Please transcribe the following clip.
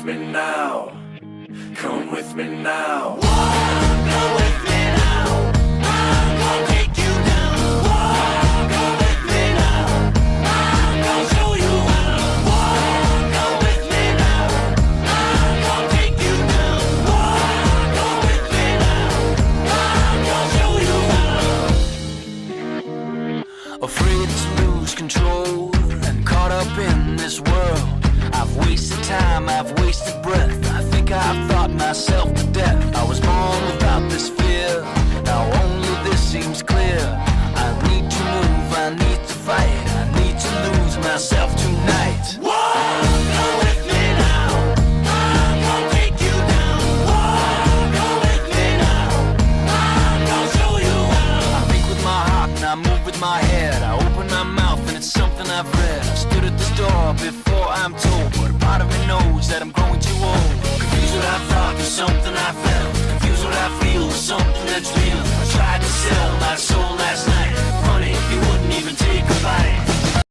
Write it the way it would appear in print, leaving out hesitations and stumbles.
me now. Come with me now. Go with me now. I'm gonna take you down. Go with me now. I'm gonna show you how. Go with me now. I'm gonna take you down. Go with me now. I'm gonna show you how. Afraid to lose control and caught up in this world. I've wasted time, I've wasted breath. I think I've thought myself to death. I was born without this fear. Now only this seems clear.